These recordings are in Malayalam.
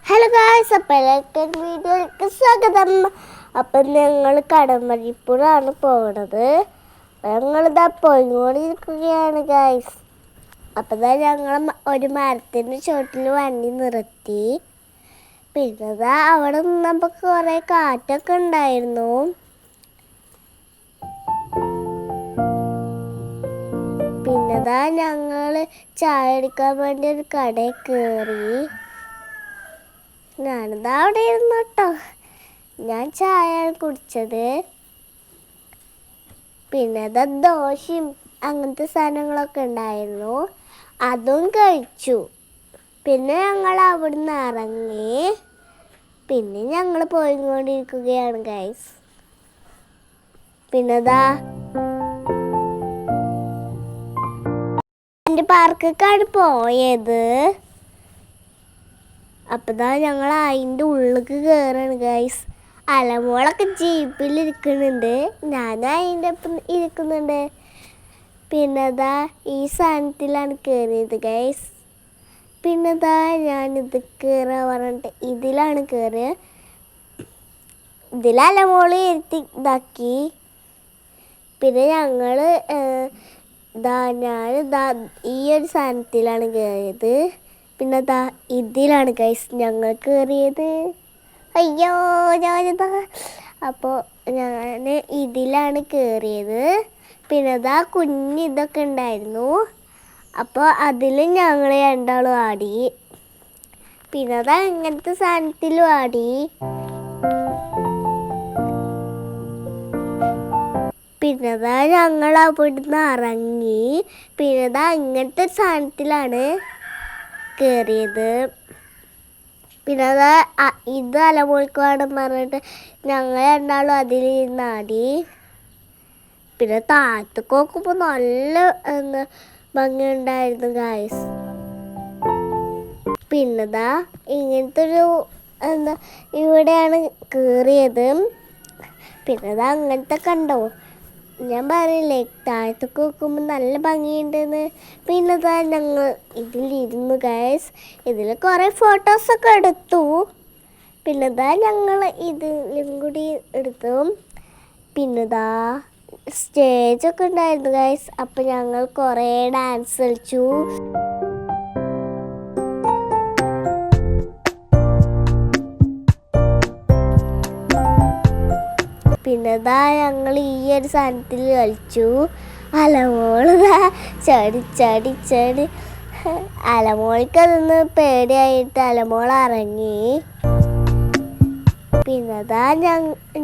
ഹലോ ഗായ്സ്, അപ്പോൾ വീഡിയോയിലേക്ക് സ്വാഗതം. അപ്പം ഞങ്ങൾ കടമഴിപ്പുറാണ് പോകുന്നത്. ഞങ്ങളിതാ പോയിക്കൊണ്ടിരിക്കുകയാണ് ഗായ്സ്. അപ്പം ഞങ്ങൾ ഒരു മരത്തിൻ്റെ ചുവട്ടിൽ വണ്ടി നിർത്തി. പിന്നെ അവിടെ നിന്നപ്പോൾ കുറേ കാറ്റൊക്കെ ഉണ്ടായിരുന്നു. പിന്നെ ഞങ്ങൾ ചായ അടിക്കാൻ വേണ്ടി ഒരു കടയിൽ കയറി. ഞാനിതാ അവിടെ ഇരുന്നു കേട്ടോ. ഞാൻ ചായയാണ് കുടിച്ചത്. പിന്നെ ദോശയും അങ്ങനത്തെ സാധനങ്ങളൊക്കെ ഉണ്ടായിരുന്നു, അതും കഴിച്ചു. പിന്നെ ഞങ്ങൾ അവിടുന്ന് ഇറങ്ങി. പിന്നെ ഞങ്ങൾ പോയിക്കൊണ്ടിരിക്കുകയാണ് ഗൈസ്. പിന്നെ എൻ്റെ പാർക്കൊക്കെയാണ് പോയത്. അപ്പം ഞങ്ങൾ അതിൻ്റെ ഉള്ളിലേക്ക് കയറാണ് ഗൈസ്. അലമോളൊക്കെ ജീപ്പിൽ ഇരിക്കുന്നുണ്ട്, ഞാൻ അതിൻ്റെ ഒപ്പം ഇരിക്കുന്നുണ്ട്. പിന്നെ ഈ സാധനത്തിലാണ് കയറിയത് ഗൈസ്. പിന്നെ ഞാനിത് കയറാൻ പറഞ്ഞിട്ട് ഇതിലാണ് കയറുക. ഇതിൽ അലമോള് ഇരുത്തി ഇതാക്കി. പിന്നെ ഞങ്ങൾ ഞാൻ ഈ ഒരു സാധനത്തിലാണ് കയറിയത്. പിന്നെ ഇതിലാണ് ഗൈസ് ഞങ്ങൾ കയറിയത്. അയ്യോ, അപ്പോൾ ഞാൻ ഇതിലാണ് കയറിയത്. പിന്നെ കുഞ്ഞിതൊക്കെ ഉണ്ടായിരുന്നു. അപ്പോൾ അതിൽ ഞങ്ങൾ രണ്ടാളും ആടി. പിന്നെ ഇങ്ങനത്തെ സാധനത്തിലും ആടി. പിന്നെ ഞങ്ങൾ അവിടുന്ന് ഇറങ്ങി. പിന്നെ ഇങ്ങനത്തെ സാധനത്തിലാണ് കയറിയത്. പിന്നെ ഇത് അലമോൾക്ക് വേണം പറഞ്ഞിട്ട് ഞങ്ങൾ രണ്ടാളും അതിലിരുന്നാടി. പിന്നെ താഴത്തേക്ക് നോക്കുമ്പോൾ നല്ല ഭംഗിയുണ്ടായിരുന്നു ഗായ്സ്. പിന്നെ ഇങ്ങനത്തെ ഒരു ഇവിടെയാണ് കയറിയത്. പിന്നെ അങ്ങനത്തെ കണ്ടോ, ഞാൻ പറയില്ലേ താഴത്തേക്ക് നോക്കുമ്പോൾ നല്ല ഭംഗിയുണ്ടെന്ന്. പിന്നെ ഞങ്ങൾ ഇതിലിരുന്നു ഗൈസ്. ഇതിൽ കുറേ ഫോട്ടോസൊക്കെ എടുത്തു. പിന്നെ ഞങ്ങൾ ഇതിലും കൂടി എടുത്തു. പിന്നെ സ്റ്റേജൊക്കെ ഉണ്ടായിരുന്നു ഗൈസ്. അപ്പം ഞങ്ങൾ കുറേ ഡാൻസ് കളിച്ചു. പിന്നെ ഞങ്ങൾ ഈ ഒരു സാധനത്തിൽ കളിച്ചു. അലമോള് ചടി അലമോൾക്ക് അതൊന്ന് പേടിയായിട്ട് അലമോൾ ഇറങ്ങി. പിന്നെ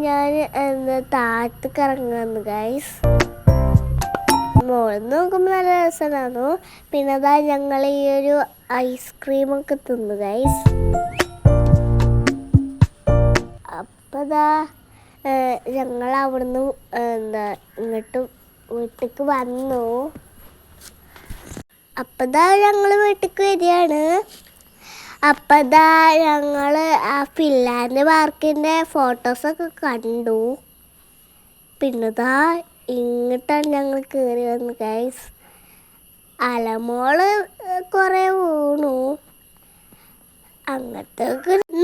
ഞാൻ താഴത്തേക്ക് ഇറങ്ങുന്നു ഗൈസ്. മോളിൽ നോക്കുമ്പോൾ നല്ല രസമായിരുന്നു. പിന്നെ ഞങ്ങൾ ഈ ഒരു ഐസ്ക്രീമൊക്കെ തിന്നു ഗൈസ്. അപ്പം ഞങ്ങൾ അവിടുന്ന് ഇങ്ങോട്ട് വീട്ടിലേക്ക് വന്നു. അപ്പം ഞങ്ങൾ വീട്ടിലേക്ക് വരികയാണ്. അപ്പം ഞങ്ങൾ ആ ഫിൻലാൻഡ് പാർക്കിൻ്റെ ഫോട്ടോസൊക്കെ കണ്ടു. പിന്നെ ഇങ്ങോട്ടാണ് ഞങ്ങൾ കയറി വന്നത് ഗൈസ്. അലമോള് കുറേ വീണു. അങ്ങനത്തെ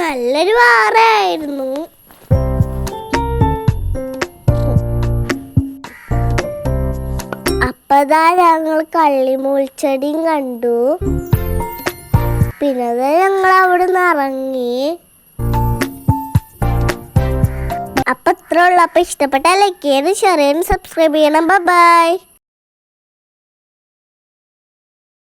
നല്ലൊരു വാറയായിരുന്നു. അപ്പം ഞങ്ങൾ കള്ളിമുൾച്ചെടിയും കണ്ടു. പിന്നെ ഞങ്ങൾ അവിടെ നിന്ന് ഇറങ്ങി. അപ്പം ഇത്രേ ഉള്ളൂ. അപ്പം ഇഷ്ടപ്പെട്ടാൽ ലൈക്ക് ചെയ്യണം, ഷെയർ ചെയ്യണം, സബ്സ്ക്രൈബ് ചെയ്യണം. ബൈ.